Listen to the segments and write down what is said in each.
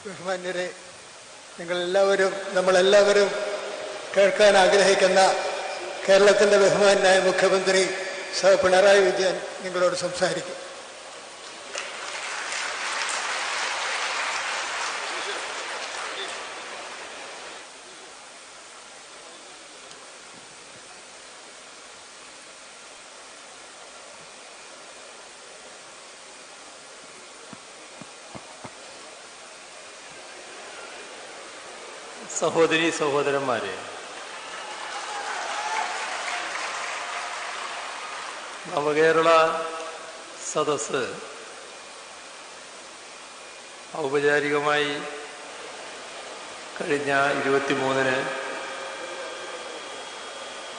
ബഹുമാന്യരെ, നമ്മളെല്ലാവരും കേൾക്കാൻ ആഗ്രഹിക്കുന്ന കേരളത്തിൻ്റെ ബഹുമാനായ മുഖ്യമന്ത്രി പിണറായി വിജയൻ നിങ്ങളോട് സംസാരിക്കും. സഹോദരീ സഹോദരന്മാരെ, നവകേരള സദസ്സ് ഔപചാരികമായി കഴിഞ്ഞ 23-ന്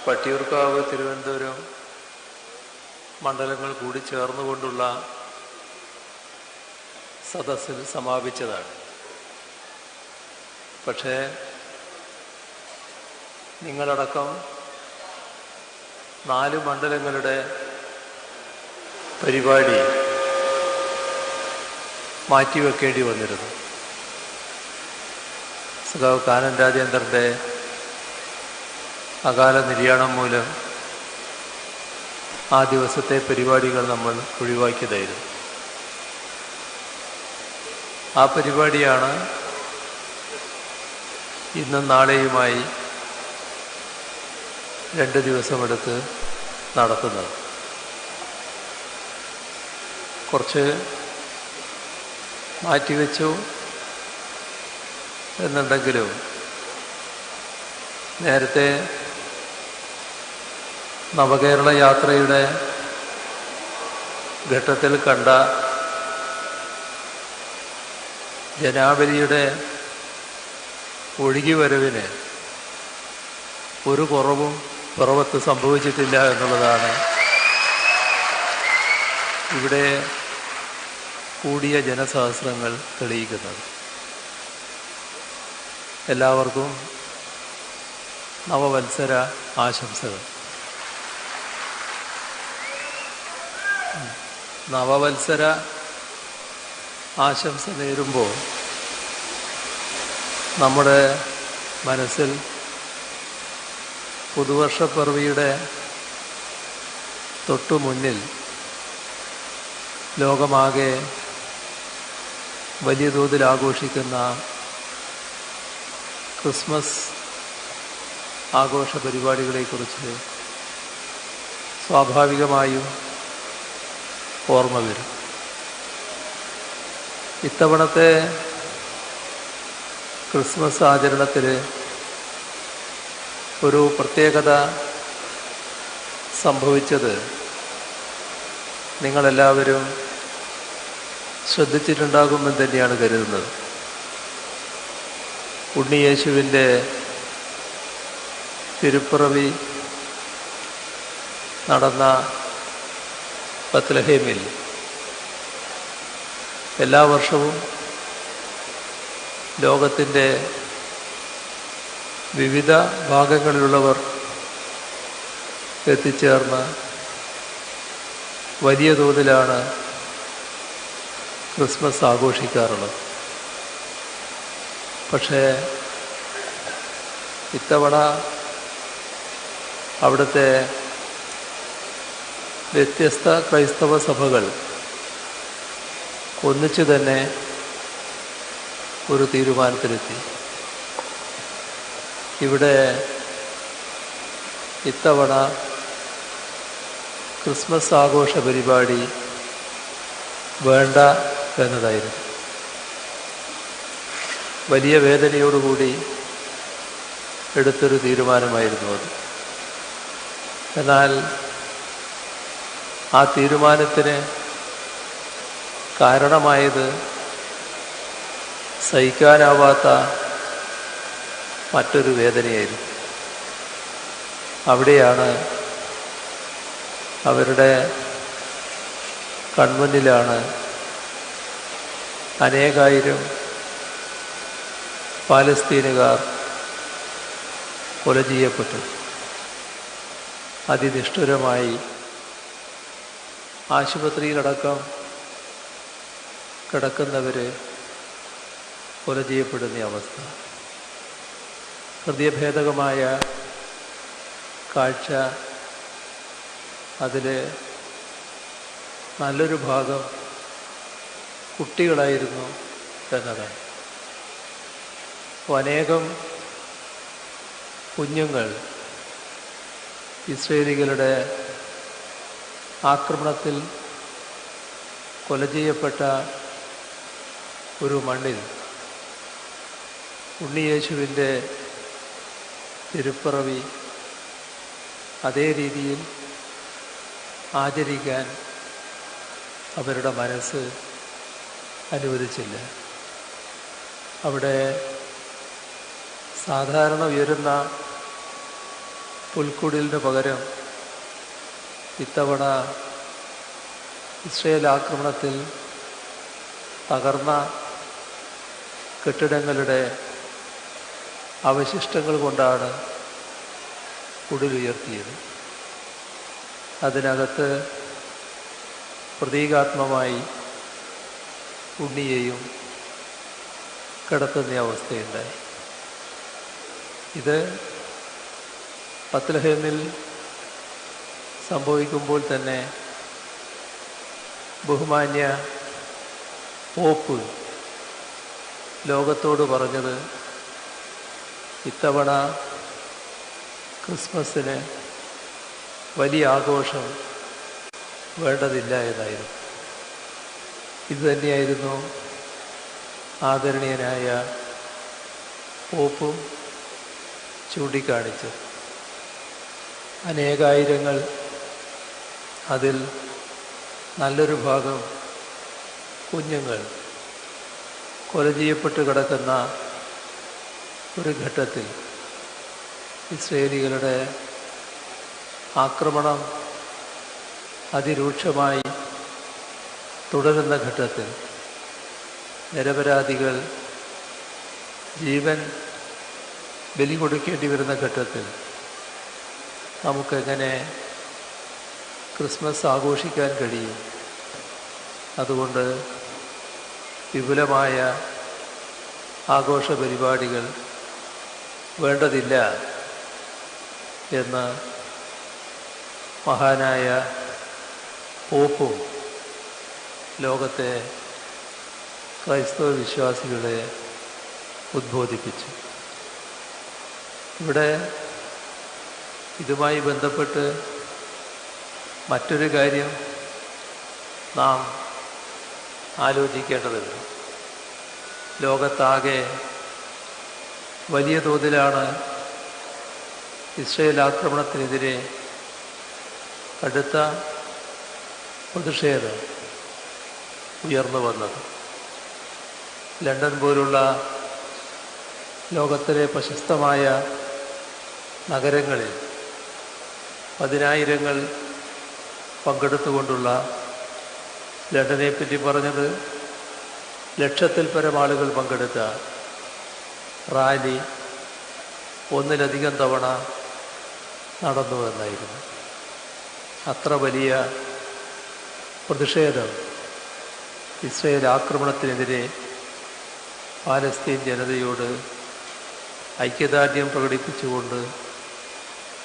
വട്ടിയൂർക്കാവ് തിരുവനന്തപുരം മണ്ഡലങ്ങൾ കൂടി ചേർന്നുകൊണ്ടുള്ള സദസ്സിൽ സമാപിച്ചതാണ്. പക്ഷേ നിങ്ങളടക്കം 4 മണ്ഡലങ്ങളുടെ പരിപാടി മാറ്റിവെക്കേണ്ടി വന്നിരുന്നു. സഖാവ് കാനൻ രാജേന്ദ്രൻ്റെ അകാല നിര്യാണം മൂലം ആ ദിവസത്തെ പരിപാടികൾ നമ്മൾ ഒഴിവാക്കിയതായിരുന്നു. ആ പരിപാടിയാണ് ഇന്നും നാളെയുമായി 2 ദിവസമെടുത്ത് നടത്തുന്നത്. കുറച്ച് മാറ്റിവെച്ചു എന്നുണ്ടെങ്കിലും നേരത്തെ നവകേരള യാത്രയുടെ ഘട്ടത്തിൽ കണ്ട ജനാവലിയുടെ ഒഴുകിവരവിന് ഒരു കുറവും പുറവത്ത് സംഭവിച്ചിട്ടില്ല എന്നുള്ളതാണ് ഇവിടെ കൂടിയ ജനസഹസ്രങ്ങൾ തെളിയിക്കുന്നത്. എല്ലാവർക്കും നവവത്സര ആശംസകൾ. നവവത്സര ആശംസ നേരുമ്പോൾ നമ്മുടെ മനസ്സിൽ പുതുവർഷപ്പിറവിയുടെ തൊട്ടു മുന്നിൽ ലോകമാകെ വലിയ തോതിൽ ആഘോഷിക്കുന്ന ക്രിസ്മസ് ആഘോഷ പരിപാടികളെക്കുറിച്ച് സ്വാഭാവികമായും ഓർമ്മ വരും. ഇത്തവണത്തെ ക്രിസ്മസ് ആചരണത്തിൽ ഒരു പ്രത്യേകത സംഭവിച്ചത് നിങ്ങളെല്ലാവരും ശ്രദ്ധിച്ചിട്ടുണ്ടാകുമെന്ന് തന്നെയാണ് കരുതുന്നത്. ഉണ്ണിയേശുവിൻ്റെ തിരുപ്പിറവി നടന്ന ബത്ലഹേമിൽ എല്ലാ വർഷവും ലോകത്തിൻ്റെ വിവിധ ഭാഗങ്ങളിലുള്ളവർ എത്തിച്ചേർന്ന് വലിയ തോതിലാണ് ക്രിസ്മസ് ആഘോഷിക്കാറുള്ളത്. പക്ഷേ ഇത്തവണ അവിടുത്തെ വ്യത്യസ്ത ക്രൈസ്തവ സഭകൾ ഒന്നിച്ചു തന്നെ ഒരു തീരുമാനത്തിലെത്തി. ഇവിടെ ഇത്തവണ ക്രിസ്മസ് ആഘോഷ പരിപാടി വേണ്ട എന്നതായിരുന്നു. വലിയ വേദനയോടുകൂടി എടുത്തൊരു തീരുമാനമായിരുന്നു അത്. എന്നാൽ ആ തീരുമാനത്തിന് കാരണമായത് സഹിക്കാനാവാത്ത മറ്റൊരു വേദനയായിരുന്നു. അവിടെയാണ് അവരുടെ കൺമുന്നിലാണ് അനേകായിരം പാലസ്തീനുകാർ കൊല ചെയ്യപ്പെട്ടു. അതിനിഷ്ഠുരമായി ആശുപത്രിയിലടക്കം കിടക്കുന്നവർ കൊല ചെയ്യപ്പെടുന്ന അവസ്ഥ. ഹൃദയഭേദകമായ കാഴ്ച. അതിൽ നല്ലൊരു ഭാഗം കുട്ടികളായിരുന്നു എന്നതാണ്. അനേകം കുഞ്ഞുങ്ങൾ ഇസ്രയേലികളുടെ ആക്രമണത്തിൽ കൊല ചെയ്യപ്പെട്ട ഒരു മണ്ണിൽ ഉണ്ണിയേശുവിൻ്റെ തിരുപ്പിറവി അതേ രീതിയിൽ ആചരിക്കാൻ അവരുടെ മനസ്സ് അനുവദിച്ചില്ല. അവിടെ സാധാരണ ഉയരുന്ന പുൽക്കുടിലിന് പകരം ഇത്തവണ ഇസ്രയേൽ ആക്രമണത്തിൽ തകർന്ന കെട്ടിടങ്ങളുടെ അവശിഷ്ടങ്ങൾ കൊണ്ടാണ് കുടിലുയർത്തിയത്. അതിനകത്ത് പ്രതീകാത്മകമായി ഉണ്ണിയെയും കിടത്തുന്ന അവസ്ഥയുണ്ടായി. ഇത് ബത്ലഹേമിൽ സംഭവിക്കുമ്പോൾ തന്നെ ബഹുമാന്യ പോപ്പ് ലോകത്തോട് പറഞ്ഞത് ഇത്തവണ ക്രിസ്മസിന് വലിയ ആഘോഷം വേണ്ടതില്ല എന്നായിരുന്നു. ഇതുതന്നെയായിരുന്നു ആദരണീയനായ പോപ്പും ചൂണ്ടിക്കാണിച്ചത്. അനേകായിരങ്ങൾ, അതിൽ നല്ലൊരു ഭാഗം കുഞ്ഞുങ്ങൾ കൊല ചെയ്യപ്പെട്ട് കിടക്കുന്ന ഒരു ഘട്ടത്തിൽ ഇസ്രയേലികളുടെ ആക്രമണം അതിരൂക്ഷമായി തുടരുന്ന ഘട്ടത്തിൽ നിരപരാധികൾ ജീവൻ ബലി കൊടുക്കേണ്ടി വരുന്ന ഘട്ടത്തിൽ നമുക്കെങ്ങനെ ക്രിസ്മസ് ആഘോഷിക്കാൻ കഴിയും? അതുകൊണ്ട് വിപുലമായ ആഘോഷ പരിപാടികൾ വേണ്ടതില്ല എന്ന് മഹാനായ പോപ്പും ലോകത്തെ ക്രൈസ്തവ വിശ്വാസികളെ ഉദ്ബോധിപ്പിച്ചു. ഇവിടെ ഇതുമായി ബന്ധപ്പെട്ട് മറ്റൊരു കാര്യം നാം ആലോചിക്കേണ്ടതുണ്ട്. ലോകത്താകെ വലിയ തോതിലാണ് ഇസ്രയേൽ ആക്രമണത്തിനെതിരെ കടുത്ത പ്രതിഷേധം ഉയർന്നു വന്നത്. ലണ്ടൻ പോലുള്ള ലോകത്തിലെ പ്രശസ്തമായ നഗരങ്ങളിൽ പതിനായിരങ്ങൾ പങ്കെടുത്തുകൊണ്ടുള്ള, ലണ്ടനെ പറ്റി പറഞ്ഞത് ലക്ഷത്തിൽ പരം ആളുകൾ പങ്കെടുത്ത റാലി ഒന്നിലധികം തവണ നടന്നു എന്നായിരുന്നു. അത്ര വലിയ പ്രതിഷേധം ഇസ്രയേൽ ആക്രമണത്തിനെതിരെ പാലസ്തീൻ ജനതയോട് ഐക്യദാർഢ്യം പ്രകടിപ്പിച്ചുകൊണ്ട്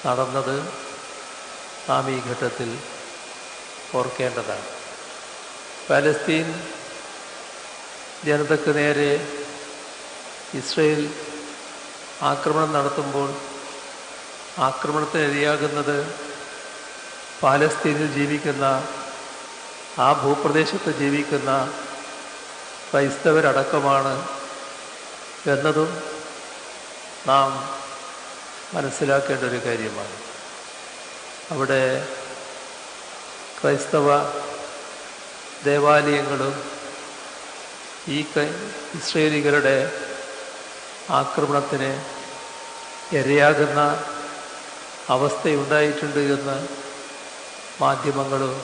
നടന്നത് നാം ഈ ഘട്ടത്തിൽ ഓർക്കേണ്ടതാണ്. പാലസ്തീൻ ജനതയ്ക്ക് നേരെ ഇസ്രയേൽ ആക്രമണം നടത്തുമ്പോൾ ആക്രമണത്തിനിരയാകുന്നത് പാലസ്തീനിൽ ജീവിക്കുന്ന, ആ ഭൂപ്രദേശത്ത് ജീവിക്കുന്ന ക്രൈസ്തവരടക്കമാണ് എന്നതും നാം മനസ്സിലാക്കേണ്ട ഒരു കാര്യമാണ്. അവിടെ ക്രൈസ്തവ ദേവാലയങ്ങളും ഈ ഇസ്രയേലികളുടെ ആക്രമണത്തിന് ഇരയാകുന്ന അവസ്ഥയുണ്ടായിട്ടുണ്ട് എന്ന് മാധ്യമങ്ങളും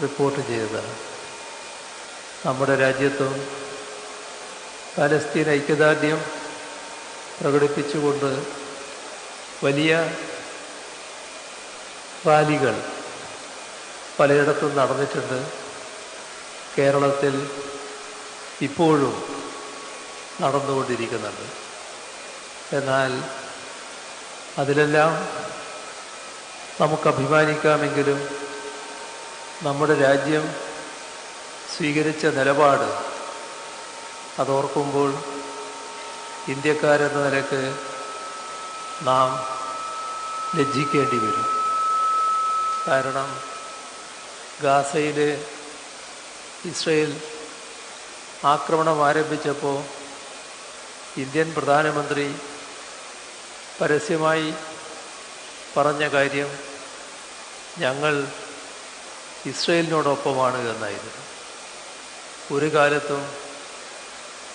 റിപ്പോർട്ട് ചെയ്തതാണ്. നമ്മുടെ രാജ്യത്തും പാലസ്തീൻ ഐക്യദാർഢ്യം പ്രകടിപ്പിച്ചുകൊണ്ട് വലിയ റാലികൾ പലയിടത്തും നടന്നിട്ടുണ്ട്. കേരളത്തിൽ ഇപ്പോഴും നടന്നുകൊണ്ടിരിക്കുന്നുണ്ട്. എന്നാൽ അതിലെല്ലാം നമുക്ക് അഭിമാനിക്കാമെങ്കിലും നമ്മുടെ രാജ്യം സ്വീകരിച്ച നിലപാട് അതോർക്കുമ്പോൾ ഇന്ത്യക്കാരെന്ന നിലക്ക് നാം ലജ്ജിക്കേണ്ടി വരും. കാരണം ഗാസയിൽ ഇസ്രയേൽ ആക്രമണം ആരംഭിച്ചപ്പോൾ ഇന്ത്യൻ പ്രധാനമന്ത്രി പരസ്യമായി പറഞ്ഞ കാര്യം ഞങ്ങൾ ഇസ്രയേലിനോടൊപ്പമാണ് എന്നായിരുന്നു. ഒരു കാലത്തും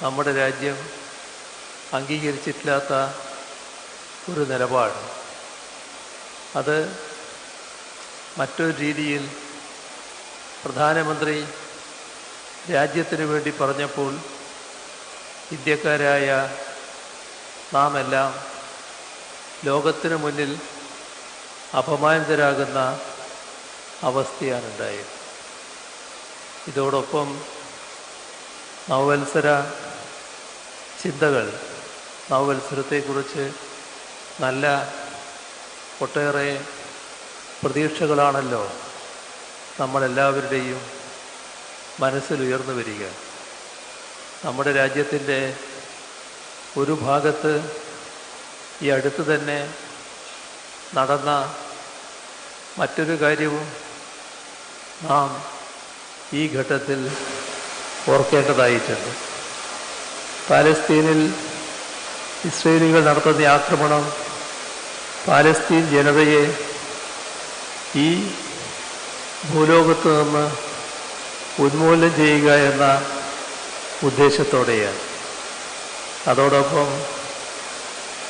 നമ്മുടെ രാജ്യം അംഗീകരിച്ചിട്ടില്ലാത്ത ഒരു നിലപാട്. അത് മറ്റൊരു രീതിയിൽ പ്രധാനമന്ത്രി രാജ്യത്തിന് വേണ്ടി പറഞ്ഞപ്പോൾ ഇന്ത്യക്കാരായ നാം എല്ലാം ലോകത്തിനു മുന്നിൽ അപമാനിതരാകുന്ന അവസ്ഥയാണുണ്ടായത്. ഇതോടൊപ്പം നവവത്സര ചിന്തകൾ, നവവത്സരത്തെക്കുറിച്ച് നല്ല ഒട്ടേറെ പ്രതീക്ഷകളാണല്ലോ നമ്മളെല്ലാവരുടെയും മനസ്സിലുയർന്നു വരിക. നമ്മുടെ രാജ്യത്തിൻ്റെ ഒരു ഭാഗത്ത് ഈ അടുത്ത് തന്നെ നടന്ന മറ്റൊരു കാര്യവും നാം ഈ ഘട്ടത്തിൽ ഓർക്കേണ്ടതായിട്ടുണ്ട്. പാലസ്തീനിൽ ഇസ്രയേലികൾ നടത്തുന്ന ആക്രമണം പാലസ്തീൻ ജനതയെ ഈ ഭൂലോകത്ത് നിന്ന് ഉന്മൂലനം ചെയ്യുക എന്ന ഉദ്ദേശത്തോടെയാണ്. അതോടൊപ്പം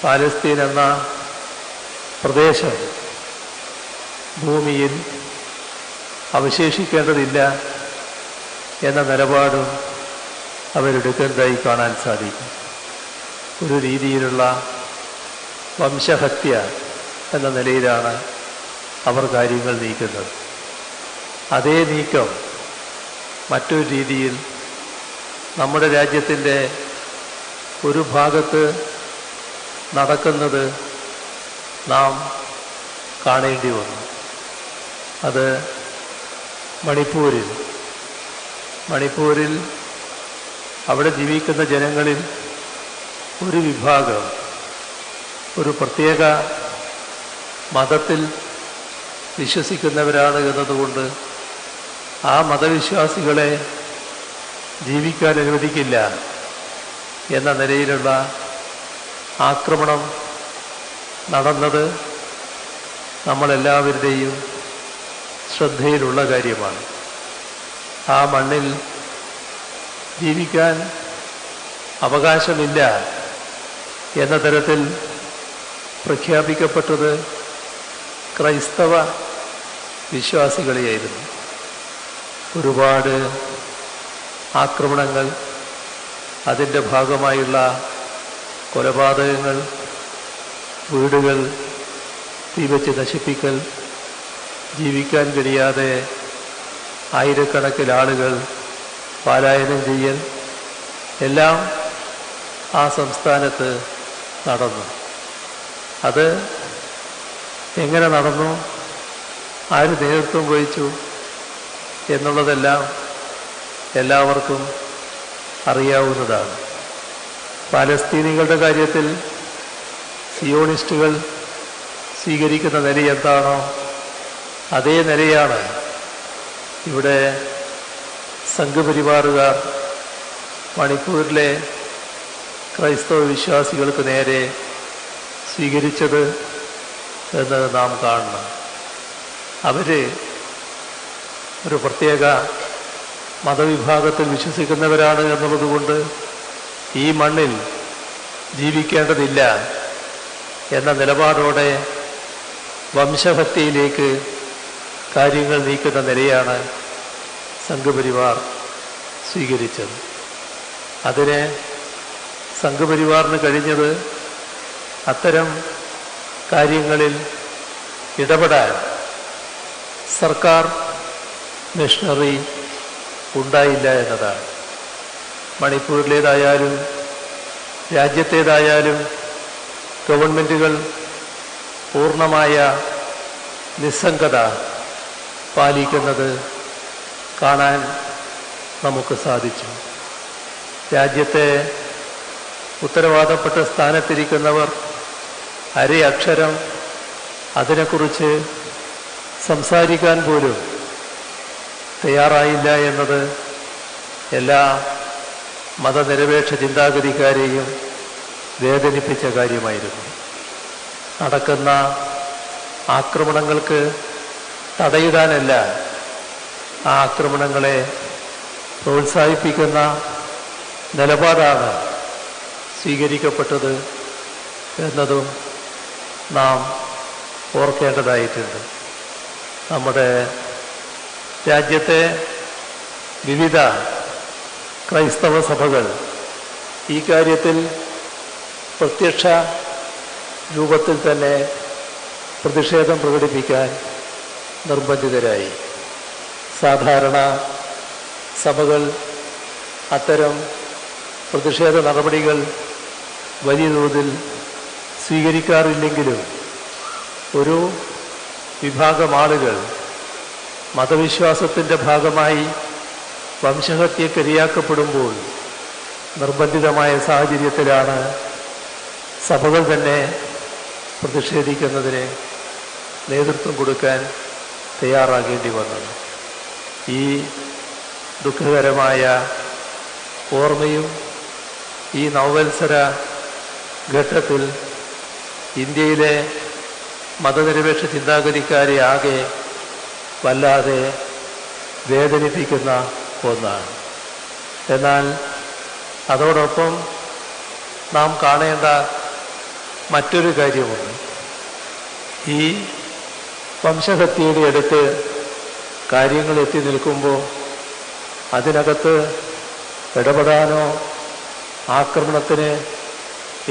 പാലസ്തീൻ എന്ന പ്രദേശം ഭൂമിയിൽ അവശേഷിക്കേണ്ടതില്ല എന്ന നിലപാടും അവരെടുക്കുന്നതായി കാണാൻ സാധിക്കും. ഒരു രീതിയിലുള്ള വംശഹത്യ എന്ന നിലയിലാണ് അവർ കാര്യങ്ങൾ നീക്കുന്നത്. അതേ നീക്കം മറ്റൊരു രീതിയിൽ നമ്മുടെ രാജ്യത്തിൻ്റെ ഒരു ഭാഗത്ത് നടക്കുന്നത് നാം കാണേണ്ടി വന്നു. അത് മണിപ്പൂരിൽ അവിടെ ജീവിക്കുന്ന ജനങ്ങളിൽ ഒരു വിഭാഗം ഒരു പ്രത്യേക മതത്തിൽ വിശ്വസിക്കുന്നവരാണ് എന്നതുകൊണ്ട് ആ മതവിശ്വാസികളെ ജീവിക്കാൻ അനുവദിക്കില്ല എന്ന നിലയിലുള്ള ആക്രമണം നടന്നത് നമ്മളെല്ലാവരുടെയും ശ്രദ്ധയിലുള്ള കാര്യമാണ്. ആ മണ്ണിൽ ജീവിക്കാൻ അവകാശമില്ല എന്ന തരത്തിൽ പ്രഖ്യാപിക്കപ്പെട്ടത് ക്രൈസ്തവ വിശ്വാസികളെയായിരുന്നു. ഒരുപാട് ആക്രമണങ്ങൾ, അതിൻ്റെ ഭാഗമായുള്ള കൊലപാതകങ്ങൾ, വീടുകൾ തീവച്ച് നശിപ്പിക്കൽ, ജീവിക്കാൻ കഴിയാതെ ആയിരക്കണക്കിന് ആളുകൾ പലായനം ചെയ്യൽ എല്ലാം ആ സംസ്ഥാനത്ത് നടന്നു. അത് എങ്ങനെ നടന്നു, ആര് നേതൃത്വം വഹിച്ചു എന്നുള്ളതെല്ലാം എല്ലാവർക്കും അറിയാവുന്നതാണ്. പാലസ്തീനികളുടെ കാര്യത്തിൽ സിയോണിസ്റ്റുകൾ സ്വീകരിക്കുന്ന നില എന്താണോ അതേ നിലയാണ് ഇവിടെ സംഘപരിവാറുകാർ മണിപ്പൂരിലെ ക്രൈസ്തവ വിശ്വാസികൾക്ക് നേരെ സ്വീകരിച്ചത് എന്ന് നാം കാണണം. അവർ ഒരു പ്രത്യേക മതവിഭാഗത്തിൽ വിശ്വസിക്കുന്നവരാണ് എന്നുള്ളതുകൊണ്ട് ഈ മണ്ണിൽ ജീവിക്കേണ്ടതില്ല എന്ന നിലപാടോടെ വംശഹത്യയിലേക്ക് കാര്യങ്ങൾ നീക്കുന്ന നിലയാണ് സംഘപരിവാർ സ്വീകരിച്ചത്. അതിന് സംഘപരിവാറിന് കഴിഞ്ഞത് അത്തരം കാര്യങ്ങളിൽ ഇടപെടാൻ സർക്കാർ മിഷണറി ഉണ്ടായില്ല എന്നതാണ്. മണിപ്പൂരിലേതായാലും രാജ്യത്തേതായാലും ഗവൺമെൻറ്റുകൾ പൂർണ്ണമായ നിസ്സംഗത പാലിക്കുന്നത് കാണാൻ നമുക്ക് സാധിച്ചു. രാജ്യത്തെ ഉത്തരവാദപ്പെട്ട സ്ഥാനത്തിരിക്കുന്നവർ അരയക്ഷരം അതിനെക്കുറിച്ച് സംസാരിക്കാൻ പോലും തയ്യാറായില്ല എന്നത് എല്ലാ മതനിരപേക്ഷ ചിന്താഗതിക്കാരെയും വേദനിപ്പിച്ച കാര്യമായിരുന്നു. നടക്കുന്ന ആക്രമണങ്ങൾക്ക് തടയിടാനല്ല, ആ ആക്രമണങ്ങളെ പ്രോത്സാഹിപ്പിക്കുന്ന നിലപാടാണ് സ്വീകരിക്കപ്പെട്ടത് എന്നതും നാം ഓർക്കേണ്ടതായിട്ടുണ്ട്. നമ്മുടെ രാജ്യത്തെ വിവിധ ക്രൈസ്തവ സഭകൾ ഈ കാര്യത്തിൽ പ്രത്യക്ഷ രൂപത്തിൽ തന്നെ പ്രതിഷേധം പ്രകടിപ്പിക്കാൻ നിർബന്ധിതരായി. സാധാരണ സഭകൾ അത്തരം പ്രതിഷേധ നടപടികൾ വലിയ തോതിൽ സ്വീകരിക്കാറില്ലെങ്കിലും ഒരു വിഭാഗം ആളുകൾ മതവിശ്വാസത്തിൻ്റെ ഭാഗമായി വംശഹത്യക്കിരയാക്കപ്പെടുമ്പോൾ നിർബന്ധിതമായ സാഹചര്യത്തിലാണ് സഭകൾ തന്നെ പ്രതിഷേധിക്കുന്നതിന് നേതൃത്വം കൊടുക്കാൻ തയ്യാറാകേണ്ടി വന്നത്. ഈ ദുഃഖകരമായ ഓർമ്മയും ഈ നവവത്സര ഘട്ടത്തിൽ ഇന്ത്യയിലെ മതനിരപേക്ഷ ചിന്താഗതിക്കാരെ ആകെ വല്ലാതെ വേദനിപ്പിക്കുന്ന ഒന്നാണ്. എന്നാൽ അതോടൊപ്പം നാം കാണേണ്ട മറ്റൊരു കാര്യമുണ്ട്. ഈ വംശഹത്യയുടെ അടുത്ത് കാര്യങ്ങൾ എത്തി നിൽക്കുമ്പോൾ അതിനകത്ത് ഇടപെടാനോ ആക്രമണത്തിന്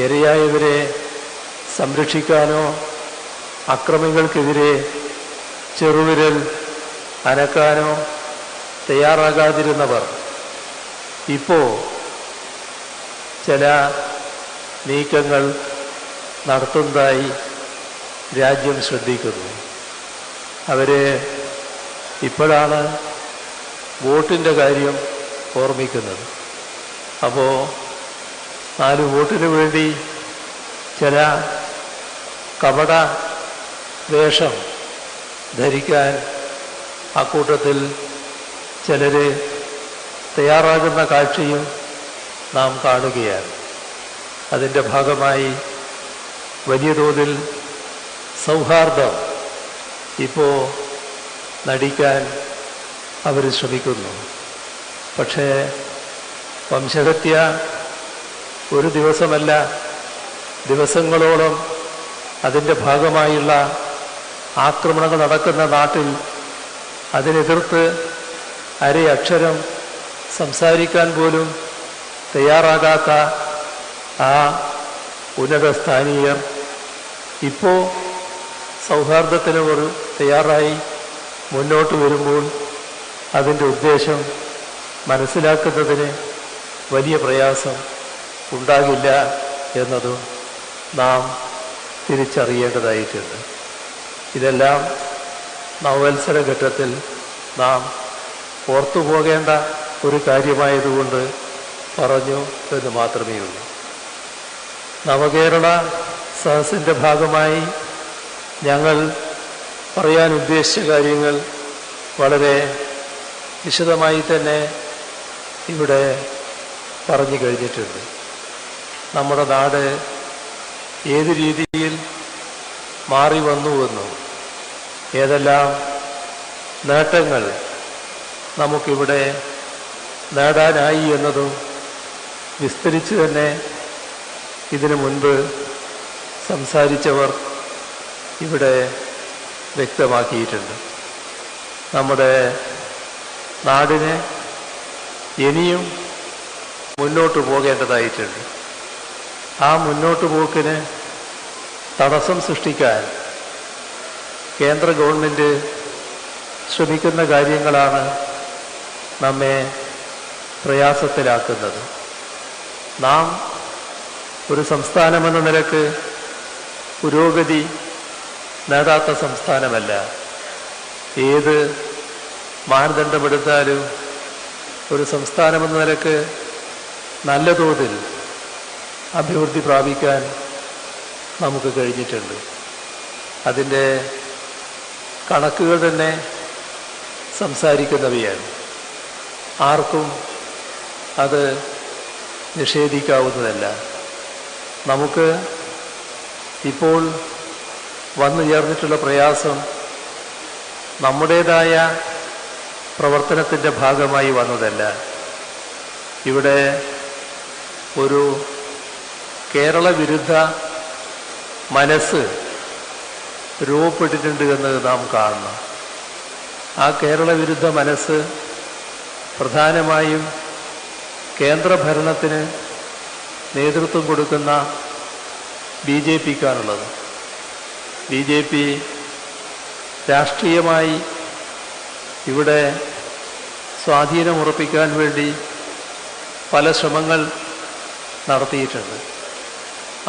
ഇരയായവരെ സംരക്ഷിക്കാനോ അക്രമികൾക്കെതിരെ ചെറുവിരൽ അനക്കാനോ തയ്യാറാകാതിരുന്നവർ ഇപ്പോൾ ചില നീക്കങ്ങൾ നടത്തുന്നതായി രാജ്യം ശ്രദ്ധിക്കുന്നു. അവരെ ഇപ്പോഴാണ് വോട്ടിൻ്റെ കാര്യം ഓർമ്മിക്കുന്നത്. അപ്പോൾ 4 വോട്ടിന് വേണ്ടി ചില കപട വേഷം ധരിക്കാൻ അക്കൂട്ടത്തിൽ ചിലർ തയ്യാറാകുന്ന കാഴ്ചയും നാം കാണുകയാണ്. അതിൻ്റെ ഭാഗമായി വലിയ തോതിൽ സൗഹാർദ്ദം ഇപ്പോൾ നടിക്കാൻ അവർ ശ്രമിക്കുന്നു. പക്ഷേ വംശഹത്യ ഒരു ദിവസമല്ല, ദിവസങ്ങളോളം അതിൻ്റെ ഭാഗമായുള്ള ആക്രമണങ്ങൾ നടക്കുന്ന നാട്ടിൽ അതിനെതിർത്ത് അരയക്ഷരം സംസാരിക്കാൻ പോലും തയ്യാറാകാത്ത ആ ഉന്നതസ്ഥാനീയർ ഇപ്പോൾ സൗഹാർദ്ദത്തിന് ഒരു തയ്യാറായി മുന്നോട്ട് വരുമ്പോൾ അതിൻ്റെ ഉദ്ദേശം മനസ്സിലാക്കുന്നതിന് വലിയ പ്രയാസം ഉണ്ടാകില്ല എന്നതും നാം തിരിച്ചറിയേണ്ടതായിട്ടുണ്ട്. ഇതെല്ലാം നവവത്സര ഘട്ടത്തിൽ നാം ഓർത്തുപോകേണ്ട ഒരു കാര്യമായതുകൊണ്ട് പറഞ്ഞു എന്ന് മാത്രമേ ഉള്ളൂ. നവകേരള സദസ്സിൻ്റെ ഭാഗമായി ഞങ്ങൾ പറയാൻ ഉദ്ദേശിച്ച കാര്യങ്ങൾ വളരെ വിശദമായി തന്നെ ഇവിടെ പറഞ്ഞു കഴിഞ്ഞിട്ടുണ്ട്. നമ്മുടെ നാട് ഏത് രീതിയിൽ മാറി വന്നുവെന്നും ഏതെല്ലാം നേട്ടങ്ങൾ നമുക്കിവിടെ നേടാനായി എന്നതും വിസ്തരിച്ച് തന്നെ ഇതിനു മുൻപ് സംസാരിച്ചവർ ഇവിടെ വ്യക്തമാക്കിയിട്ടുണ്ട്. നമ്മുടെ നാടിന് ഇനിയും മുന്നോട്ട് പോകേണ്ടതായിട്ടുണ്ട്. ആ മുന്നോട്ട് പോക്കിന് തടസ്സം സൃഷ്ടിക്കാൻ കേന്ദ്ര ഗവൺമെൻറ് ശ്രമിക്കുന്ന കാര്യങ്ങളാണ് നമ്മെ പ്രയാസത്തിലാക്കുന്നത്. നാം ഒരു സംസ്ഥാനമെന്ന നിലക്ക് പുരോഗതി നേടാത്ത സംസ്ഥാനമല്ല. ഏത് മാനദണ്ഡമെടുത്താലും ഒരു സംസ്ഥാനമെന്ന നിലക്ക് നല്ല തോതിൽ അഭിവൃദ്ധി പ്രാപിക്കാൻ നമുക്ക് കഴിഞ്ഞിട്ടുണ്ട്. അതിൻ്റെ കണക്കുകൾ തന്നെ സംസാരിക്കുന്നവയാണ്. ആർക്കും അത് നിഷേധിക്കാവുന്നതല്ല. നമുക്ക് ഇപ്പോൾ വന്നു ചേർന്നിട്ടുള്ള പ്രയാസം നമ്മുടേതായ പ്രവർത്തനത്തിൻ്റെ ഭാഗമായി വന്നതല്ല. ഇവിടെ ഒരു കേരള വിരുദ്ധ മനസ്സ് രൂപപ്പെട്ടിട്ടുണ്ട് എന്ന് നാം കാണണം. ആ കേരള വിരുദ്ധ മനസ്സ് പ്രധാനമായും കേന്ദ്രഭരണത്തിന് നേതൃത്വം കൊടുക്കുന്ന BJPക്കാണുള്ളത്. BJP രാഷ്ട്രീയമായി ഇവിടെ സ്വാധീനമുറപ്പിക്കാൻ വേണ്ടി പല ശ്രമങ്ങൾ നടത്തിയിട്ടുണ്ട്.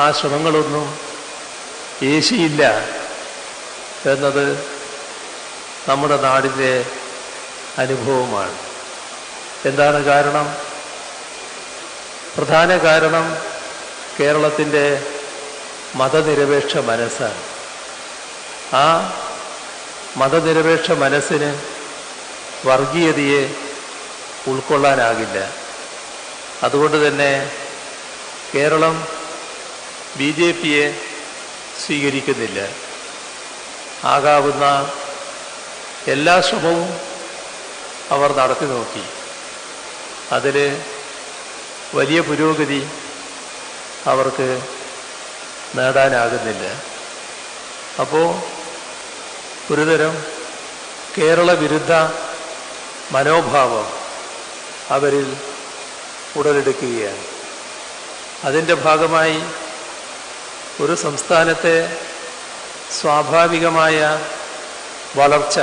ആ ശ്രമങ്ങളൊന്നും ഏശിയില്ല എന്നത് നമ്മുടെ നാടിൻ്റെ അനുഭവമാണ്. എന്താണ് കാരണം? പ്രധാന കാരണം കേരളത്തിൻ്റെ മതനിരപേക്ഷ മനസ്സാണ്. ആ മതനിരപേക്ഷ മനസ്സിന് വർഗീയതയെ ഉൾക്കൊള്ളാനാകില്ല. അതുകൊണ്ട് തന്നെ കേരളം BJPയെ സ്വീകരിക്കുന്നില്ല. ആകാവുന്ന എല്ലാ ശ്രമവും അവർ നടത്തി നോക്കി. അതിൽ വലിയ പുരോഗതി അവർക്ക് നേടാനാകുന്നില്ല. അപ്പോൾ ഒരുതരം കേരള വിരുദ്ധ മനോഭാവം അവരിൽ ഉടലെടുക്കുകയാണ്. അതിൻ്റെ ഭാഗമായി ഒരു സംസ്ഥാനത്തെ സ്വാഭാവികമായ വളർച്ച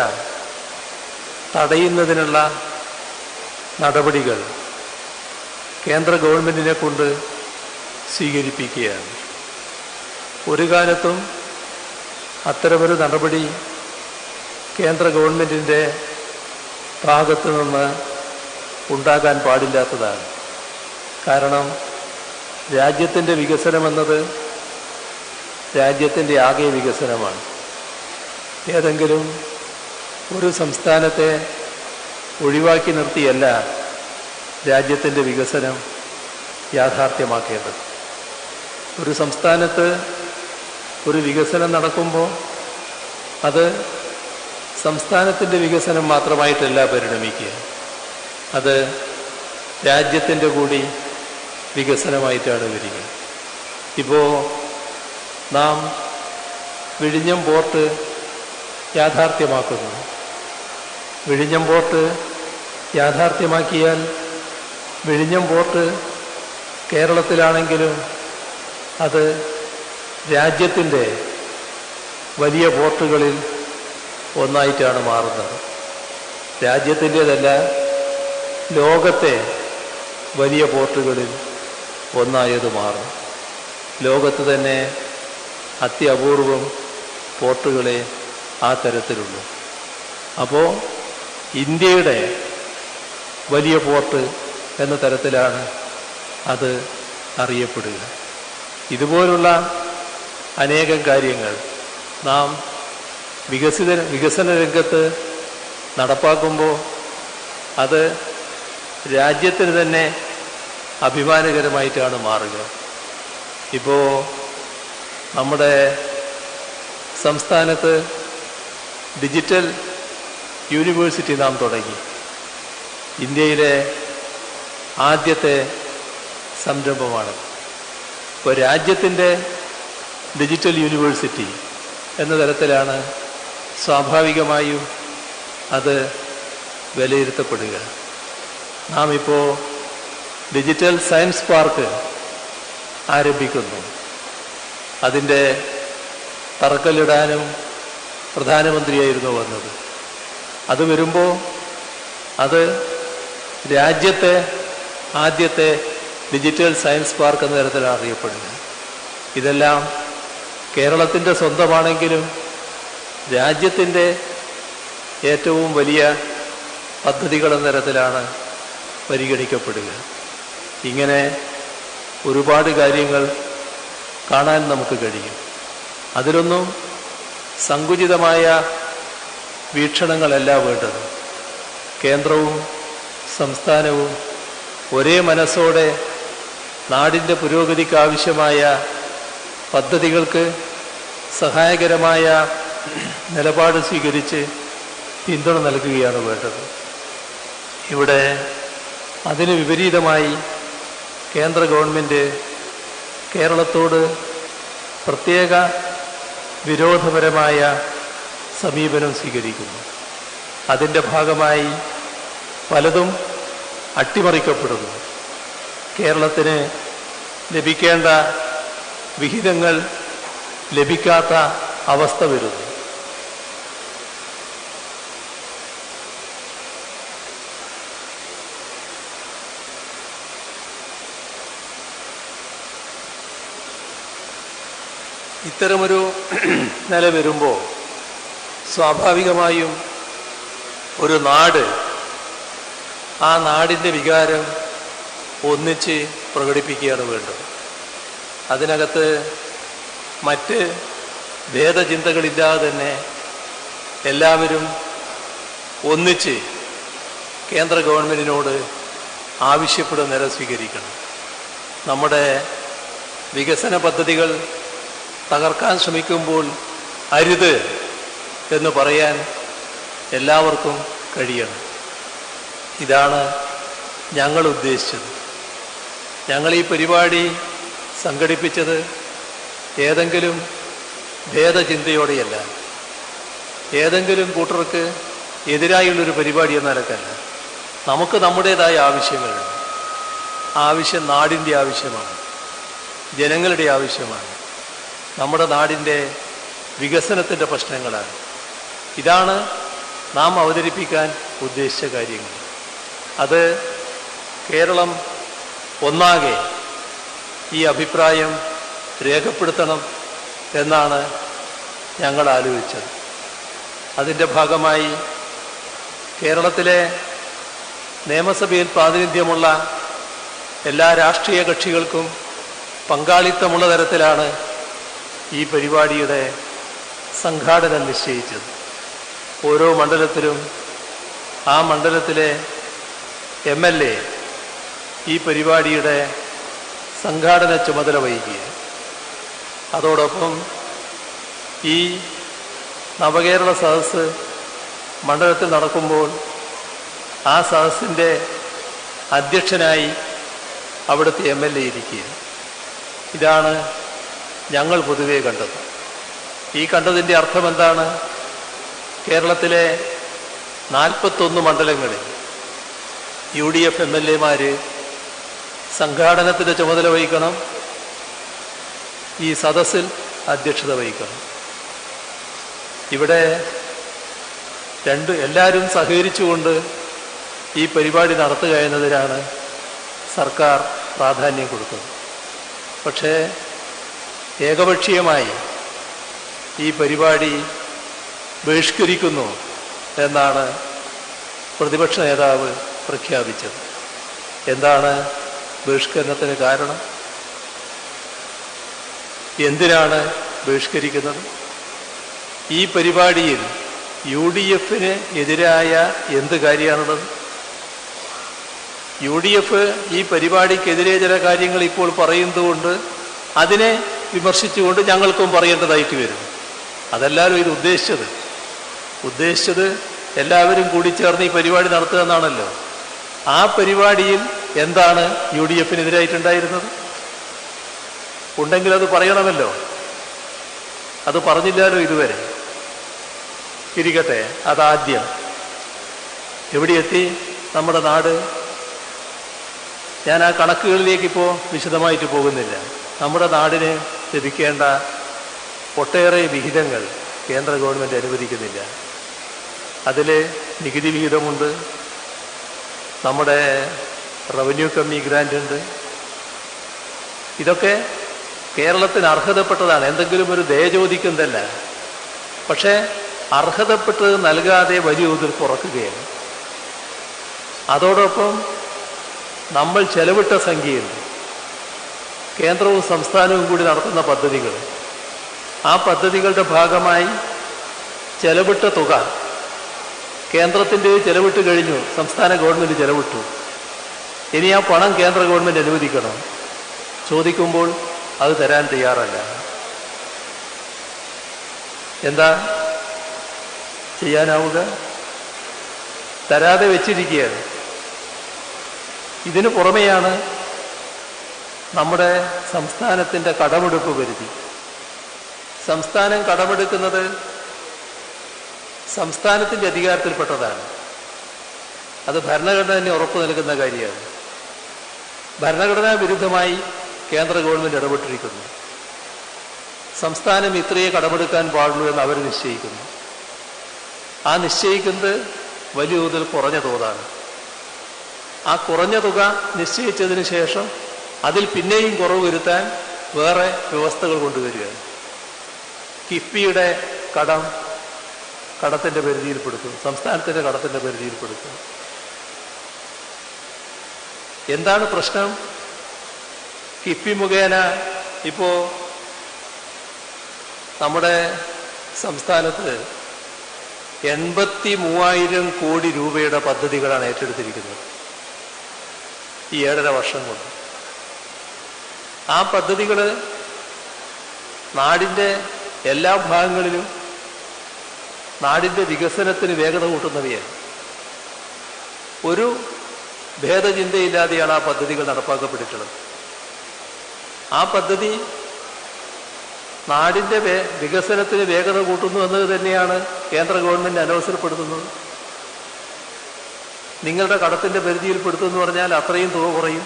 തടയുന്നതിനുള്ള നടപടികൾ കേന്ദ്ര ഗവൺമെൻറ്റിനെ കൊണ്ട് സ്വീകരിപ്പിക്കുകയാണ്. ഒരു കാലത്തും അത്തരമൊരു നടപടി കേന്ദ്ര ഗവൺമെൻറ്റിൻ്റെ ഭാഗത്തു നിന്ന് ഉണ്ടാകാൻ പാടില്ലാത്തതാണ്. കാരണം രാജ്യത്തിൻ്റെ വികസനമെന്നത് രാജ്യത്തിൻ്റെ ആകെ വികസനമാണ്. ഏതെങ്കിലും ഒരു സംസ്ഥാനത്തെ ഒഴിവാക്കി നിർത്തിയല്ല രാജ്യത്തിൻ്റെ വികസനം യാഥാർത്ഥ്യമാക്കേണ്ടത്. ഒരു സംസ്ഥാനത്ത് ഒരു വികസനം നടക്കുമ്പോൾ അത് സംസ്ഥാനത്തിൻ്റെ വികസനം മാത്രമായിട്ടല്ല പരിണമിക്കുക, അത് രാജ്യത്തിൻ്റെ കൂടി വികസനമായിട്ടാണ് വരിക. ഇപ്പോൾ നാം വിഴിഞ്ഞം പോർട്ട് യാഥാർത്ഥ്യമാക്കുന്നു. വിഴിഞ്ഞം പോർട്ട് യാഥാർത്ഥ്യമാക്കിയാൽ വിഴിഞ്ഞം പോർട്ട് കേരളത്തിലാണെങ്കിലും അത് രാജ്യത്തിൻ്റെ വലിയ പോർട്ടുകളിൽ ഒന്നായിട്ടാണ് മാറുന്നത്. രാജ്യത്തിൻ്റേതല്ല, ലോകത്തെ വലിയ പോർട്ടുകളിൽ ഒന്നായത് മാറും. ലോകത്ത് തന്നെ അത്യപൂർവം പോർട്ടുകളെ ആ തരത്തിലുള്ളൂ. അപ്പോൾ ഇന്ത്യയുടെ വലിയ പോർട്ട് എന്ന തരത്തിലാണ് അത് അറിയപ്പെടുക. ഇതുപോലുള്ള അനേകം കാര്യങ്ങൾ നാം വികസന രംഗത്ത് നടപ്പാക്കുമ്പോൾ അത് രാജ്യത്തിന് തന്നെ അഭിമാനകരമായിട്ടാണ് മാറുക. ഇപ്പോൾ നമ്മുടെ സംസ്ഥാനത്ത് ഡിജിറ്റൽ യൂണിവേഴ്സിറ്റി നാം തുടങ്ങി. ഇന്ത്യയിലെ ആദ്യത്തെ സംരംഭമാണ്. ഇപ്പോൾ രാജ്യത്തിൻ്റെ ഡിജിറ്റൽ യൂണിവേഴ്സിറ്റി എന്ന തരത്തിലാണ് സ്വാഭാവികമായും അത് വിലയിരുത്തപ്പെടുക. നാം ഇപ്പോൾ ഡിജിറ്റൽ സയൻസ് പാർക്ക് ആരംഭിക്കുന്നു. അതിൻ്റെ തറക്കല്ലിടാനും പ്രധാനമന്ത്രിയായിരുന്നു വന്നത്. അത് വരുമ്പോൾ അത് രാജ്യത്തെ ആദ്യത്തെ ഡിജിറ്റൽ സയൻസ് പാർക്ക് എന്ന തരത്തിലാണ് അറിയപ്പെടുക. ഇതെല്ലാം കേരളത്തിൻ്റെ സ്വന്തമാണെങ്കിലും രാജ്യത്തിൻ്റെ ഏറ്റവും വലിയ പദ്ധതികൾ എന്ന തരത്തിലാണ് പരിഗണിക്കപ്പെടുക. ഇങ്ങനെ ഒരുപാട് കാര്യങ്ങൾ കാണാൻ നമുക്ക് കഴിയും. അതിലൊന്നും സങ്കുചിതമായ വീക്ഷണങ്ങളല്ല വേണ്ടത്. കേന്ദ്രവും സംസ്ഥാനവും ഒരേ മനസ്സോടെ നാടിൻ്റെ പുരോഗതിക്കാവശ്യമായ പദ്ധതികൾക്ക് സഹായകരമായ നിലപാട് സ്വീകരിച്ച് പിന്തുണ നൽകുകയാണ് വേണ്ടത്. ഇവിടെ അതിന് വിപരീതമായി കേന്ദ്ര ഗവൺമെൻറ് കേരളത്തോട് പ്രത്യേക വിരോധപരമായ സമീപനം സ്വീകരിക്കുന്നു. അതിൻ്റെ ഭാഗമായി പലതും അട്ടിമറിക്കപ്പെടുന്നു. കേരളത്തിന് ലഭിക്കേണ്ട വിഹിതങ്ങൾ ലഭിക്കാത്ത അവസ്ഥ വരുന്നു. ഇത്തരമൊരു നില വരുമ്പോൾ സ്വാഭാവികമായും ഒരു നാട് ആ നാടിൻ്റെ വികാരം ഒന്നിച്ച് പ്രകടിപ്പിക്കുകയാണ് വേണ്ടത്. അതിനകത്ത് മറ്റ് ഭേദചിന്തകളില്ലാതെ തന്നെ എല്ലാവരും ഒന്നിച്ച് കേന്ദ്ര ഗവൺമെൻറ്റിനോട് ആവശ്യപ്പെടുന്ന നില സ്വീകരിക്കണം. നമ്മുടെ വികസന പദ്ധതികൾ തകർക്കാൻ ശ്രമിക്കുമ്പോൾ അരുത് എന്ന് പറയാൻ എല്ലാവർക്കും കഴിയണം. ഇതാണ് ഞങ്ങൾ ഉദ്ദേശിച്ചത്. ഞങ്ങൾ ഈ പരിപാടി സംഘടിപ്പിച്ചത് ഏതെങ്കിലും ഭേദചിന്തയോടെയല്ല, ഏതെങ്കിലും കൂട്ടർക്ക് എതിരായുള്ളൊരു പരിപാടി എന്ന നിലക്കല്ല. നമുക്ക് നമ്മുടേതായ ആവശ്യങ്ങളുണ്ട്. ആവശ്യം നാടിൻ്റെ ആവശ്യമാണ്, ജനങ്ങളുടെ ആവശ്യമാണ്, നമ്മുടെ നാടിൻ്റെ വികസനത്തിൻ്റെ പ്രശ്നങ്ങളാണ്. ഇതാണ് നാം അവതരിപ്പിക്കാൻ ഉദ്ദേശിച്ച കാര്യങ്ങൾ. അത് കേരളം ഒന്നാകെ ഈ അഭിപ്രായം രേഖപ്പെടുത്തണം എന്നാണ് ഞങ്ങൾ ആലോചിച്ചത്. അതിൻ്റെ ഭാഗമായി കേരളത്തിലെ നിയമസഭയിൽ പ്രാതിനിധ്യമുള്ള എല്ലാ രാഷ്ട്രീയ കക്ഷികൾക്കും പങ്കാളിത്തമുള്ള തരത്തിലാണ് ഈ പരിപാടിയുടെ സംഘാടനം നിശ്ചയിച്ചത്. ഓരോ മണ്ഡലത്തിലും ആ മണ്ഡലത്തിലെ MLA ഈ പരിപാടിയുടെ സംഘാടന ചുമതല വഹിക്കുക. അതോടൊപ്പം ഈ നവകേരള സദസ്സ് മണ്ഡലത്തിൽ നടക്കുമ്പോൾ ആ സദസ്സിൻ്റെ അധ്യക്ഷനായി അവിടുത്തെ MLA ഇരിക്കുക. ഇതാണ് ഞങ്ങൾ പൊതുവെ കണ്ടത്. ഈ കണ്ടതിൻ്റെ അർത്ഥം എന്താണ്? കേരളത്തിലെ 41 മണ്ഡലങ്ങളിൽ UDF MLA-മാർ സംഘാടനത്തിൻ്റെ ചുമതല വഹിക്കണം, ഈ സദസ്സിൽ അധ്യക്ഷത വഹിക്കണം. ഇവിടെ എല്ലാവരും സഹകരിച്ചുകൊണ്ട് ഈ പരിപാടി നടത്തുക എന്നതിനാണ് സർക്കാർ പ്രാധാന്യം കൊടുത്തത്. പക്ഷേ ഏകപക്ഷീയമായി ഈ പരിപാടി ബഹിഷ്കരിക്കുന്നു എന്നാണ് പ്രതിപക്ഷ നേതാവ് പ്രഖ്യാപിച്ചത്. എന്താണ് ബഹിഷ്കരണത്തിന് കാരണം? എന്തിനാണ് ബഹിഷ്കരിക്കുന്നത്? ഈ പരിപാടിയിൽ UDF-ന് എതിരായ എന്ത് കാര്യമാണുള്ളത്? UDF ഈ പരിപാടിക്കെതിരെ ചില കാര്യങ്ങൾ ഇപ്പോൾ പറയുന്നതുകൊണ്ട് അതിനെ വിമർശിച്ചുകൊണ്ട് ഞങ്ങൾക്കും പറയേണ്ടതായിട്ട് വരും. അതെല്ലാവരും ഇത് ഉദ്ദേശിച്ചത് എല്ലാവരും കൂടി ചേർന്ന് ഈ പരിപാടി നടത്തുക എന്നാണല്ലോ. ആ പരിപാടിയിൽ എന്താണ് UDF-നെതിരായിട്ടുണ്ടായിരുന്നത്? ഉണ്ടെങ്കിൽ അത് പറയണമല്ലോ. അത് പറഞ്ഞില്ലല്ലോ ഇതുവരെ. ഇരിക്കട്ടെ, അതാദ്യം. എവിടെയെത്തി നമ്മുടെ നാട്? ഞാൻ ആ കണക്കുകളിലേക്ക് ഇപ്പോൾ വിശദമായിട്ട് പോകുന്നില്ല. നമ്മുടെ നാടിന് ലഭിക്കേണ്ട ഒട്ടേറെ വിഹിതങ്ങൾ കേന്ദ്ര ഗവൺമെൻറ് അനുവദിക്കുന്നില്ല. അതിൽ നികുതി വിഹിതമുണ്ട്, നമ്മുടെ റവന്യൂ കമ്മി ഗ്രാൻ്റ് ഉണ്ട്, ഇതൊക്കെ കേരളത്തിന് അർഹതപ്പെട്ടതാണ്, എന്തെങ്കിലും ഒരു ദയ ചോദിക്കുന്നതല്ല. പക്ഷേ അർഹതപ്പെട്ടത് നൽകാതെ വലിയ തോതിൽ കുറക്കുകയാണ്. അതോടൊപ്പം നമ്മൾ ചെലവിട്ട സംഖ്യയുണ്ട്, കേന്ദ്രവും സംസ്ഥാനവും കൂടി നടത്തുന്ന പദ്ധതികൾ. ആ പദ്ധതികളുടെ ഭാഗമായി ചെലവിട്ട തുക കേന്ദ്രത്തിൻ്റെ ചെലവിട്ട് കഴിഞ്ഞു, സംസ്ഥാന ഗവൺമെൻറ് ചെലവിട്ടു. ഇനി ആ പണം കേന്ദ്ര ഗവൺമെൻറ് അനുവദിക്കണം. ചോദിക്കുമ്പോൾ അത് തരാൻ തയ്യാറല്ല. എന്താ ചെയ്യാനാവുക? തരാതെ വെച്ചിരിക്കുകയാണ്. ഇതിനു പുറമെയാണ് നമ്മുടെ സംസ്ഥാനത്തിൻ്റെ കടമെടുപ്പ് പരിധി. സംസ്ഥാനം കടമെടുക്കുന്നത് സംസ്ഥാനത്തിൻ്റെ അധികാരത്തിൽപ്പെട്ടതാണ്. അത് ഭരണഘടന തന്നെ ഉറപ്പു നൽകുന്ന കാര്യമാണ്. ഭരണഘടനാ വിരുദ്ധമായി കേന്ദ്ര ഗവൺമെൻറ് ഇടപെട്ടിരിക്കുന്നു. സംസ്ഥാനം ഇത്രയേ കടമെടുക്കാൻ പാടുള്ളൂ എന്ന് അവർ നിശ്ചയിക്കുന്നു. ആ നിശ്ചയിക്കുന്നത് വലിയ തോതിൽ കുറഞ്ഞ തോതാണ്. ആ കുറഞ്ഞ തുക നിശ്ചയിച്ചതിന് ശേഷം അതിൽ പിന്നെയും കുറവ് വരുത്താൻ വേറെ വ്യവസ്ഥകൾ കൊണ്ടുവരികയാണ്. കിഫ്ബിയുടെ കടത്തിൻ്റെ പരിധിയിൽപ്പെടുത്തും, സംസ്ഥാനത്തിൻ്റെ കടത്തിൻ്റെ പരിധിയിൽപ്പെടുത്തും. എന്താണ് പ്രശ്നം? കിഫ്ബി മുഖേന ഇപ്പോൾ നമ്മുടെ സംസ്ഥാനത്ത് 83,000 കോടി രൂപയുടെ പദ്ധതികളാണ് ഏറ്റെടുത്തിരിക്കുന്നത് ഈ 7.5 വർഷം കൊണ്ട്. ആ പദ്ധതികൾ നാടിൻ്റെ എല്ലാ ഭാഗങ്ങളിലും നാടിൻ്റെ വികസനത്തിന് വേഗത കൂട്ടുന്നവയാണ്. ഒരു ഭേദചിന്തയില്ലാതെയാണ് ആ പദ്ധതികൾ നടപ്പാക്കപ്പെട്ടിട്ടുള്ളത്. ആ പദ്ധതി നാടിൻ്റെ വികസനത്തിന് വേഗത കൂട്ടുന്നു എന്നത് തന്നെയാണ് കേന്ദ്ര ഗവൺമെൻറ് അനവസരപ്പെടുത്തുന്നത്. നിങ്ങളുടെ കടത്തിൻ്റെ പരിധിയിൽപ്പെടുത്തുമെന്ന് പറഞ്ഞാൽ അത്രയും തുക കുറയും.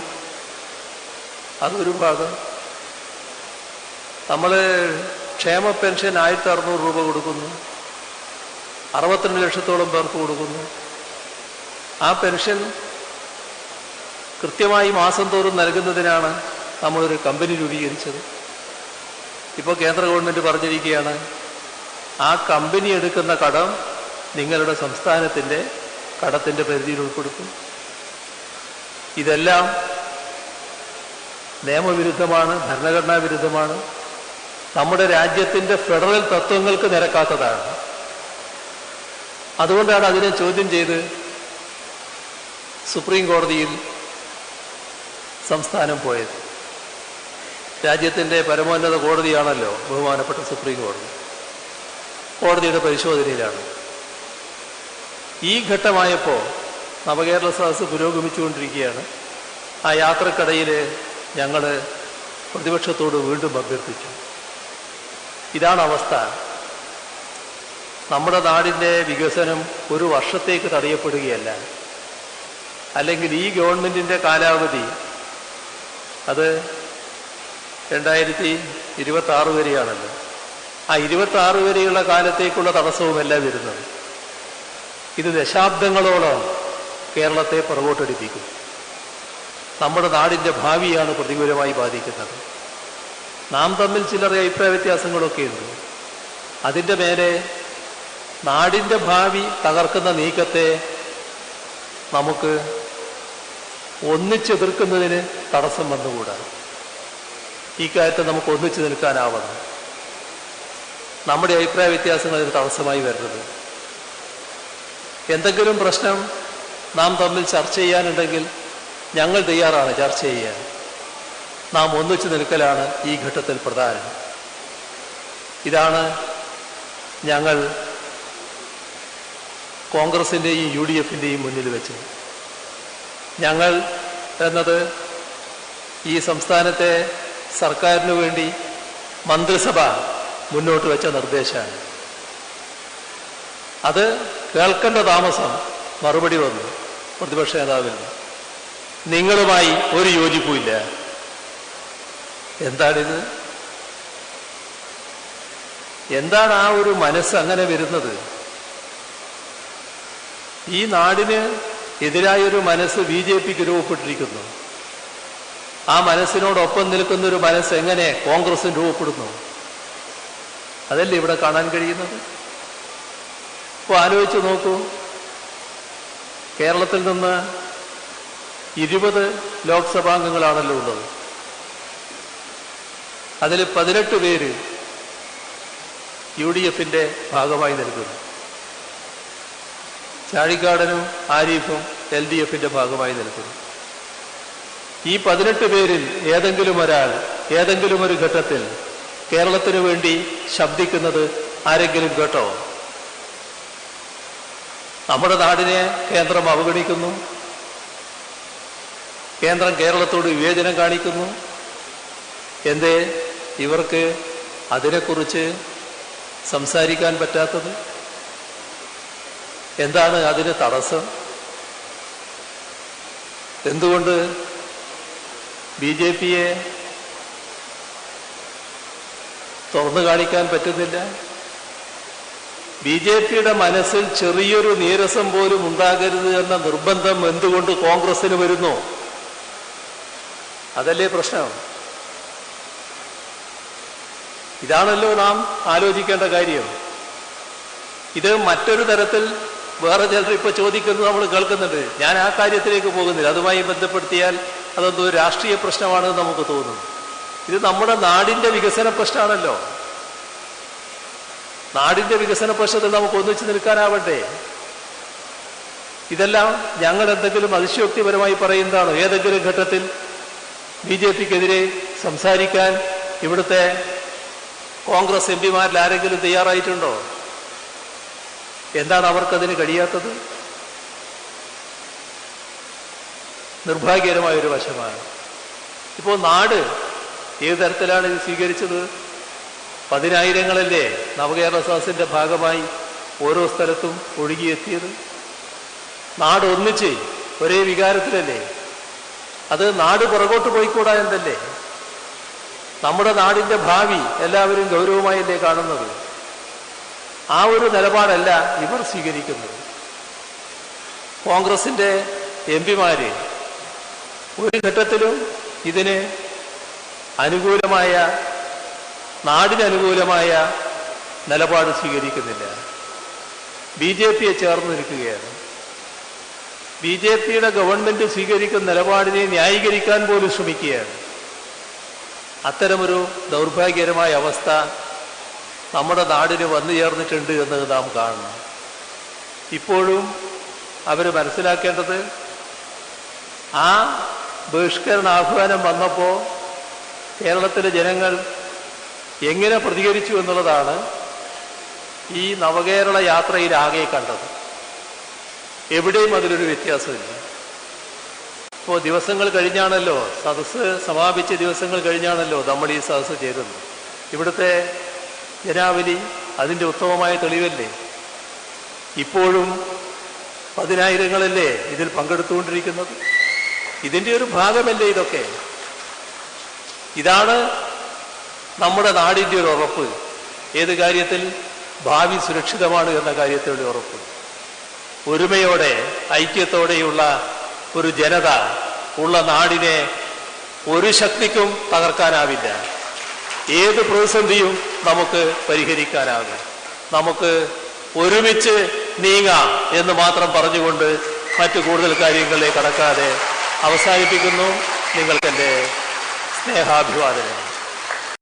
അതൊരു ഭാഗം. നമ്മൾ ക്ഷേമ പെൻഷൻ 1,600 രൂപ കൊടുക്കുന്നു, 62 ലക്ഷത്തോളം പേർക്ക് കൊടുക്കുന്നു. ആ പെൻഷൻ കൃത്യമായി മാസം തോറും നൽകുന്നതിനാണ് നമ്മളൊരു കമ്പനി രൂപീകരിച്ചത്. ഇപ്പോൾ കേന്ദ്ര ഗവൺമെൻറ് പറഞ്ഞിരിക്കുകയാണ്, ആ കമ്പനി എടുക്കുന്ന കടം നിങ്ങളുടെ സംസ്ഥാനത്തിൻ്റെ കടത്തിൻ്റെ പരിധിയിൽ ഉൾപ്പെടുത്തും. ഇതെല്ലാം നിയമവിരുദ്ധമാണ്, ഭരണഘടനാ വിരുദ്ധമാണ്, നമ്മുടെ രാജ്യത്തിൻ്റെ ഫെഡറൽ തത്വങ്ങൾക്ക് നിരക്കാത്തതാണ്. അതുകൊണ്ടാണ് അതിനെ ചോദ്യം ചെയ്ത് സുപ്രീം കോടതിയിൽ സംസ്ഥാനം പോയത്. രാജ്യത്തിൻ്റെ പരമോന്നത കോടതിയാണല്ലോ ബഹുമാനപ്പെട്ട സുപ്രീം കോടതി. കോടതിയുടെ പരിശോധനയിലാണ്. ഈ ഘട്ടമായപ്പോൾ നവകേരള സദസ്സ് പുരോഗമിച്ചുകൊണ്ടിരിക്കുകയാണ്. ആ യാത്രക്കിടയിൽ ഞങ്ങൾ പ്രതിപക്ഷത്തോട് വീണ്ടും അഭ്യർത്ഥിച്ചു, ഇതാണ് അവസ്ഥ. നമ്മുടെ നാടിൻ്റെ വികസനം ഒരു വർഷത്തേക്ക് തടയപ്പെടുകയല്ല. അല്ലെങ്കിൽ ഈ ഗവൺമെൻറ്റിൻ്റെ കാലാവധി അത് 2026 വരെയാണല്ലോ. ആ 26 വരെയുള്ള കാലത്തേക്കുള്ള തടസ്സവുമല്ല വരുന്നത്. ഇത് ദശാബ്ദങ്ങളോളം കേരളത്തെ പുറകോട്ടടിപ്പിക്കും. നമ്മുടെ നാടിൻ്റെ ഭാവിയാണ് പ്രതികൂലമായി ബാധിക്കുന്നത്. നാം തമ്മിൽ ചില്ലറ അഭിപ്രായ വ്യത്യാസങ്ങളൊക്കെ ഉണ്ട്. അതിൻ്റെ മേലെ നാടിൻ്റെ ഭാവി തകർക്കുന്ന നീക്കത്തെ നമുക്ക് ഒന്നിച്ചെതിർക്കുന്നതിന് തടസ്സം വന്നുകൂടാ. ഈ കാര്യത്തിൽ നമുക്ക് ഒന്നിച്ചു നിൽക്കാനാവണം. നമ്മുടെ അഭിപ്രായ വ്യത്യാസങ്ങൾ ഇതിന് തടസ്സമായി വരുന്നത്. എന്തെങ്കിലും പ്രശ്നം നാം തമ്മിൽ ചർച്ച ചെയ്യാനുണ്ടെങ്കിൽ ഞങ്ങൾ തയ്യാറാണ് ചർച്ച ചെയ്യാൻ. നാം ഒന്നിച്ചു നിൽക്കലാണ് ഈ ഘട്ടത്തിൽ പ്രധാനം. ഇതാണ് ഞങ്ങൾ കോൺഗ്രസിൻ്റെയും UDF-ൻ്റെയും മുന്നിൽ വെച്ചത്. ഞങ്ങൾ എന്നത് ഈ സംസ്ഥാനത്തെ സർക്കാരിനു വേണ്ടി മന്ത്രിസഭ മുന്നോട്ട് വെച്ച നിർദ്ദേശമാണ്. അത് കേൾക്കേണ്ട താമസം മറുപടി വന്നു പ്രതിപക്ഷ നേതാവിൽ. നിങ്ങളുമായി ഒരു യോജിപ്പുമില്ല. എന്താണിത്? എന്താണ് ആ ഒരു മനസ്സ് അങ്ങനെ വരുന്നത്? ഈ നാടിന് എതിരായൊരു മനസ്സ് BJPക്ക് രൂപപ്പെട്ടിരിക്കുന്നു. ആ മനസ്സിനോടൊപ്പം നിൽക്കുന്നൊരു മനസ്സ് എങ്ങനെ കോൺഗ്രസിന് രൂപപ്പെടുന്നു? അതല്ലേ ഇവിടെ കാണാൻ കഴിയുന്നത്. ഇപ്പോൾ ആലോചിച്ച് നോക്കൂ, കേരളത്തിൽ നിന്ന് 20 ലോക്സഭാംഗങ്ങളാണല്ലോ ഉള്ളത്. അതിൽ 18 പേര് UDF-ന്റെ ഭാഗമായി നിൽക്കുന്നു. ചാഴിക്കാടനും ആരിഫും LDF-ന്റെ ഭാഗമായി നിൽക്കുന്നു. ഈ 18 പേരിൽ ഏതെങ്കിലും ഒരാൾ ഏതെങ്കിലും ഒരു ഘട്ടത്തിൽ കേരളത്തിന് വേണ്ടി ശബ്ദിക്കുന്നത് ആരെങ്കിലും കേട്ടോ? നമ്മുടെ നാടിനെ കേന്ദ്രം അവഗണിക്കുന്നു, കേന്ദ്രം കേരളത്തോട് വിവേചനം കാണിക്കുന്നു. എന്തേ ഇവർക്ക് അതിനെക്കുറിച്ച് സംസാരിക്കാൻ പറ്റാത്തത്? എന്താണ് അതിന് തടസ്സം? എന്തുകൊണ്ട് BJP-യെ തുറന്നു കാണിക്കാൻ പറ്റുന്നില്ല? BJP-യുടെ മനസ്സിൽ ചെറിയൊരു നീരസം പോലും ഉണ്ടാകരുത് എന്ന നിർബന്ധം എന്തുകൊണ്ട് കോൺഗ്രസിന് വരുന്നു? അതല്ലേ പ്രശ്നം. ഇതാണല്ലോ നാം ആലോചിക്കേണ്ട കാര്യം. ഇത് മറ്റൊരു തരത്തിൽ വേറെ ചിലർ ഇപ്പൊ ചോദിക്കുന്നത് നമ്മൾ കേൾക്കുന്നുണ്ട്. ഞാൻ ആ കാര്യത്തിലേക്ക് പോകുന്നില്ല. അതുമായി ബന്ധപ്പെടുത്തിയാൽ അതെന്തോ രാഷ്ട്രീയ പ്രശ്നമാണെന്ന് നമുക്ക് തോന്നുന്നു. ഇത് നമ്മുടെ നാടിന്റെ വികസന പ്രശ്നമാണല്ലോ. നാടിന്റെ വികസന പ്രശ്നത്തിൽ നമുക്ക് ഒന്നിച്ചു നിൽക്കാനാവട്ടെ. ഇതെല്ലാം ഞങ്ങൾ എന്തെങ്കിലും അതിശയോക്തിപരമായി പറയുന്നതാണോ? ഏതെങ്കിലും ഘട്ടത്തിൽ BJP-ക്കെതിരെ സംസാരിക്കാൻ ഇവിടുത്തെ കോൺഗ്രസ് MP-മാരിൽ ആരെങ്കിലും തയ്യാറായിട്ടുണ്ടോ? എന്താണ് അവർക്കതിന് കഴിയാത്തത്? നിർഭാഗ്യകരമായൊരു വശമാണ്. ഇപ്പോൾ നാട് ഏത് തരത്തിലാണ് ഇത് സ്വീകരിച്ചത്? 10,000-ങ്ങളല്ലേ നവകേരള സദസ്സിന്റെ ഭാഗമായി ഓരോ സ്ഥലത്തും ഒഴുകിയെത്തിയത്? നാട് ഒന്നിച്ച് ഒരേ വികാരത്തിലല്ലേ? അത് നാട് പുറകോട്ട് പോയിക്കൂടാ എന്നല്ലേ? നമ്മുടെ നാടിന്റെ ഭാവി എല്ലാവരും ഗൗരവമായല്ലേ കാണുന്നത്? ആ ഒരു നിലപാടല്ല ഇവർ സ്വീകരിക്കുന്നത്. കോൺഗ്രസിന്റെ MP-മാര് ഒരു ഘട്ടത്തിലും ഇതിന് അനുകൂലമായ, നാടിനനുകൂലമായ നിലപാട് സ്വീകരിക്കുന്നില്ല. BJP-യെ ചേർന്ന് നിൽക്കുകയാണ്. BJP-യുടെ ഗവൺമെന്റ് സ്വീകരിക്കുന്ന നിലപാടിനെ ന്യായീകരിക്കാൻ പോലും ശ്രമിക്കുകയാണ്. അത്തരമൊരു ദൗർഭാഗ്യകരമായ അവസ്ഥ നമ്മുടെ നാടിന് വന്നു ചേർന്നിട്ടുണ്ട് എന്നത് നാം കാണണം. ഇപ്പോഴും അവർ മനസ്സിലാക്കേണ്ടത്, ആ ബഹിഷ്കരണ ആഹ്വാനം വന്നപ്പോൾ കേരളത്തിലെ ജനങ്ങൾ എങ്ങനെ പ്രതികരിച്ചു എന്നുള്ളതാണ് ഈ നവകേരള യാത്രയിൽ ആകെ കണ്ടത്. എവിടെയും അതിലൊരു വ്യത്യാസമില്ല. ഇപ്പോൾ ദിവസങ്ങൾ കഴിഞ്ഞാണല്ലോ, സദസ്സ് സമാപിച്ച ദിവസങ്ങൾ കഴിഞ്ഞാണല്ലോ നമ്മൾ ഈ സദസ്സ് ചേരുന്നത്. ഇവിടുത്തെ ജനാവലി അതിൻ്റെ ഉത്തമമായ തെളിവല്ലേ? ഇപ്പോഴും 10,000-ങ്ങളല്ലേ ഇതിൽ പങ്കെടുത്തുകൊണ്ടിരിക്കുന്നത്? ഇതിൻ്റെ ഒരു ഭാഗമല്ലേ ഇതൊക്കെ? ഇതാണ് നമ്മുടെ നാടിൻ്റെ ഒരു ഉറപ്പ്. ഏത് കാര്യത്തിൽ? ഭാവി സുരക്ഷിതമാണ് എന്ന കാര്യത്തിലുള്ള ഉറപ്പ്. ഒരുമയോടെ ഐക്യത്തോടെയുള്ള ഒരു ജനത ഉള്ള നാടിനെ ഒരു ശക്തിക്കും തകർക്കാനാവില്ല. ഏത് പ്രതിസന്ധിയും നമുക്ക് പരിഹരിക്കാനാകും. നമുക്ക് ഒരുമിച്ച് നീങ്ങാം എന്ന് മാത്രം പറഞ്ഞുകൊണ്ട് മറ്റു കൂടുതൽ കാര്യങ്ങളിലേക്ക് കടക്കാതെ അവസാനിപ്പിക്കുന്നു. നിങ്ങൾക്കെൻ്റെ സ്നേഹാഭിവാദനം.